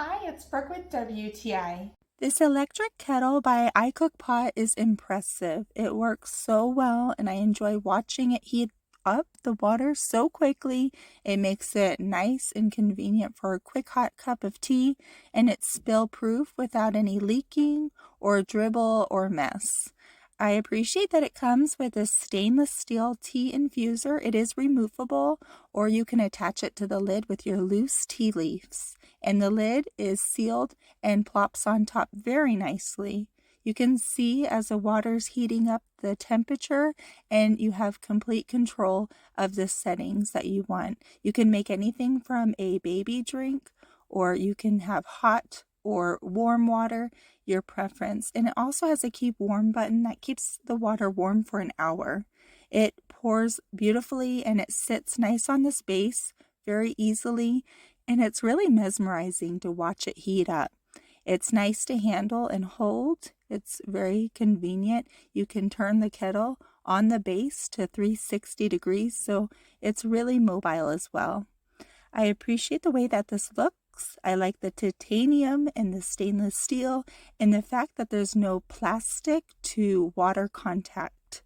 Hi, it's Brooke with WTI. This electric kettle by ICOOKPOT is impressive. It works so well and I enjoy watching it heat up the water so quickly. It makes it nice and convenient for a quick hot cup of tea, and it's spill proof without any leaking or dribble or mess. I appreciate that it comes with a stainless steel tea infuser. It is removable, or you can attach it to the lid with your loose tea leaves. And the lid is sealed and plops on top very nicely. You can see as the water's heating up the temperature, and you have complete control of the settings that you want. You can make anything from a baby drink, or you can have hot or warm water, your preference. And it also has a keep warm button that keeps the water warm for an hour. It pours beautifully and it sits nice on this base very easily, and it's really mesmerizing to watch it heat up. It's nice to handle and hold. It's very convenient. You can turn the kettle on the base to 360 degrees, so it's really mobile as well. I appreciate the way that this looks. I like the titanium and the stainless steel and the fact that there's no plastic to water contact.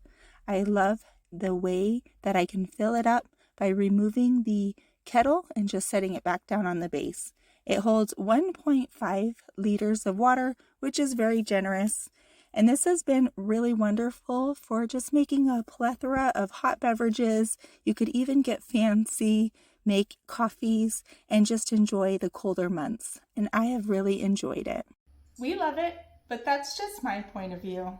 I love the way that I can fill it up by removing the kettle and just setting it back down on the base. It holds 1.5 liters of water, which is very generous. And this has been really wonderful for just making a plethora of hot beverages. You could even get fancy, make coffees, and just enjoy the colder months. And I have really enjoyed it. We love it, but that's just my point of view.